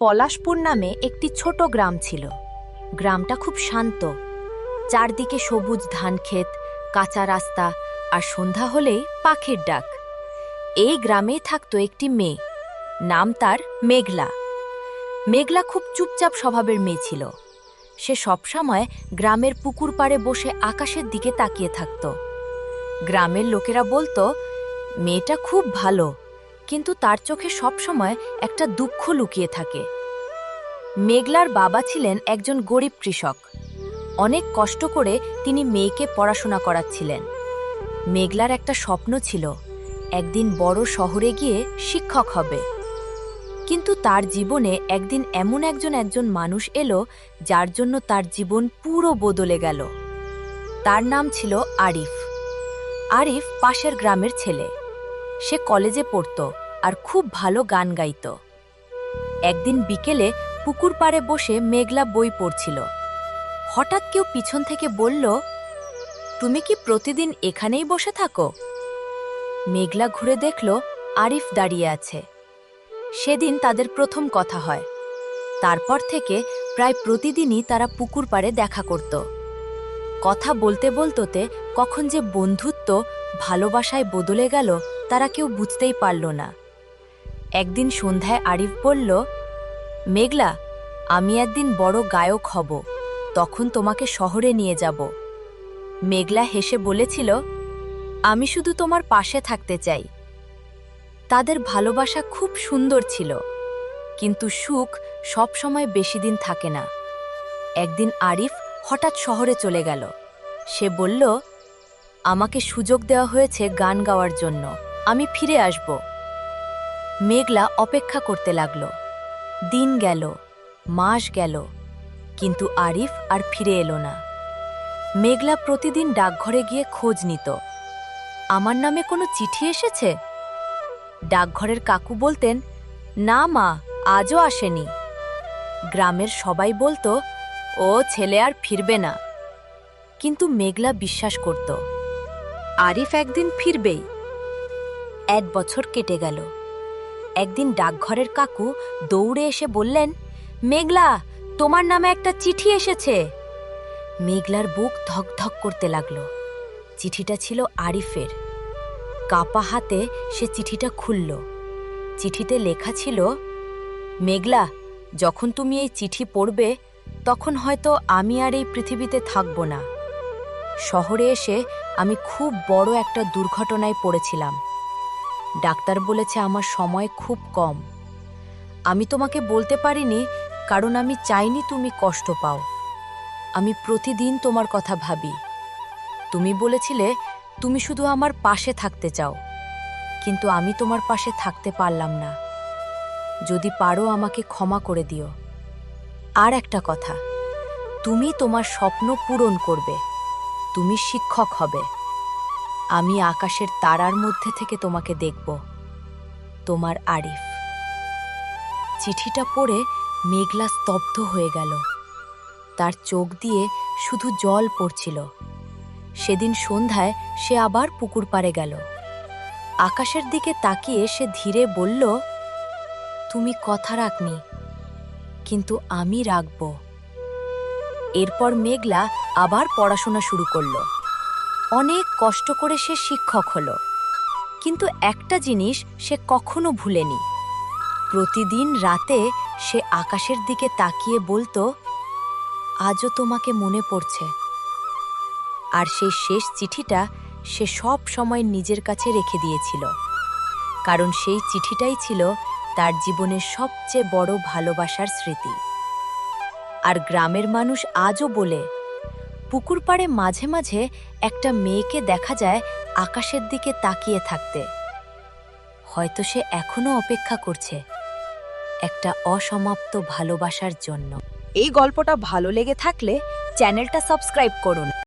পলাশপুর নামে একটি ছোট গ্রাম ছিল। গ্রামটা খুব শান্ত, চারদিকে সবুজ ধানক্ষেত, কাঁচা রাস্তা, আর সন্ধ্যা হলেই পাখির ডাক। এই গ্রামেই থাকত একটি মেয়ে, নাম তার মেঘলা। মেঘলা খুব চুপচাপ স্বভাবের মেয়ে ছিল। সে সবসময় গ্রামের পুকুর পাড়ে বসে আকাশের দিকে তাকিয়ে থাকত। গ্রামের লোকেরা বলতো, মেয়েটা খুব ভালো, কিন্তু তার চোখে সবসময় একটা দুঃখ লুকিয়ে থাকে। মেঘলার বাবা ছিলেন একজন গরিব কৃষক। অনেক কষ্ট করে তিনি মেয়েকে পড়াশোনা করাচ্ছিলেন। মেঘলার একটা স্বপ্ন ছিল, একদিন বড় শহরে গিয়ে শিক্ষক হবে। কিন্তু তার জীবনে একদিন এমন একজন মানুষ এলো, যার জন্য তার জীবন পুরো বদলে গেল। তার নাম ছিল আরিফ। আরিফ পাশের গ্রামের ছেলে। সে কলেজে পড়ত আর খুব ভালো গান গাইত। একদিন বিকেলে পুকুর পাড়ে বসে মেঘলা বই পড়ছিল। হঠাৎ কেউ পিছন থেকে বলল, তুমি কি প্রতিদিন এখানেই বসে থাকো? মেঘলা ঘুরে দেখল আরিফ দাঁড়িয়ে আছে। সেদিন তাদের প্রথম কথা হয়। তারপর থেকে প্রায় প্রতিদিনই তারা পুকুর পাড়ে দেখা করত। কথা বলতে বলতে কখন যে বন্ধুত্ব ভালোবাসায় বদলে গেল তারা কেউ বুঝতেই পারল না। একদিন সন্ধ্যায় আরিফ বলল, মেঘলা, আমি একদিন বড় গায়ক হব, তখন তোমাকে শহরে নিয়ে যাব। মেঘলা হেসে বলেছিল, আমি শুধু তোমার পাশে থাকতে চাই। তাদের ভালোবাসা খুব সুন্দর ছিল, কিন্তু সুখ সবসময় বেশি দিন থাকে না। একদিন আরিফ হঠাৎ শহরে চলে গেল। সে বলল, আমাকে সুযোগ দেওয়া হয়েছে গান গাওয়ার জন্য, আমি ফিরে আসব। মেঘলা অপেক্ষা করতে লাগল। দিন গেল, মাস গেল, কিন্তু আরিফ আর ফিরে এলো না। মেঘলা প্রতিদিন ডাকঘরে গিয়ে খোঁজ নিত, আমার নামে কোনো চিঠি এসেছে? ডাকঘরের কাকু বলতেন, না মা, আজও আসেনি। গ্রামের সবাই বলতো, ও ছেলে আর ফিরবে না। কিন্তু মেঘলা বিশ্বাস করত, আরিফ একদিন ফিরবেই। 1 বছর কেটে গেল। একদিন ডাকঘরের কাকু দৌড়ে এসে বললেন, মেঘলা, তোমার নামে একটা চিঠি এসেছে। মেঘলার বুক ধকধক করতে লাগল। চিঠিটা ছিল আরিফের। কাপা হাতে সে চিঠিটা খুলল। চিঠিতে লেখা ছিল, মেঘলা, যখন তুমি এই চিঠি পড়বে তখন হয়তো আমি আর এই পৃথিবীতে থাকব না। শহরে এসে আমি খুব বড় একটা দুর্ঘটনায় পড়েছিলাম। ডাক্তার বলেছে আমার সময় খুব কম। আমি তোমাকে বলতে পারিনি, কারণ আমি চাইনি তুমি কষ্ট পাও। আমি প্রতিদিন তোমার কথা ভাবি। তুমি বলেছিলে তুমি শুধু আমার পাশে থাকতে চাও, কিন্তু আমি তোমার পাশে থাকতে পারলাম না। যদি পারো আমাকে ক্ষমা করে দিও। আর একটা কথা, তুমি তোমার স্বপ্ন পূরণ করবে, তুমি শিক্ষক হবে। আমি আকাশের তারার মধ্যে থেকে তোমাকে দেখব। তোমার আরিফ। চিঠিটা পড়ে মেঘলা স্তব্ধ হয়ে গেল। তার চোখ দিয়ে শুধু জল পড়ছিল। সেদিন সন্ধ্যায় সে আবার পুকুর পাড়ে গেল। আকাশের দিকে তাকিয়ে সে ধীরে বলল, তুমি কথা রাখনি, কিন্তু আমি রাখব। এরপর মেঘলা আবার পড়াশোনা শুরু করল। অনেক কষ্ট করে সে শিক্ষক হলো। কিন্তু একটা জিনিস সে কখনো ভুলেনি। প্রতিদিন রাতে সে আকাশের দিকে তাকিয়ে বলতো, আজও তোমাকে মনে পড়ছে। আর সেই শেষ চিঠিটা সে সব সময় নিজের কাছে রেখে দিয়েছিল, কারণ সেই চিঠিটাই ছিল তার জীবনের সবচেয়ে বড় ভালোবাসার স্মৃতি। আর গ্রামের মানুষ আজও বলে, পুকুর পাড়ে মাঝে মাঝে একটা মেয়েকে দেখা যায় আকাশের দিকে তাকিয়ে থাকতে। হয়তো সে এখনো অপেক্ষা করছে একটা অসমাপ্ত ভালোবাসার জন্য। এই গল্পটা ভালো লেগে থাকলে চ্যানেলটা সাবস্ক্রাইব করুন।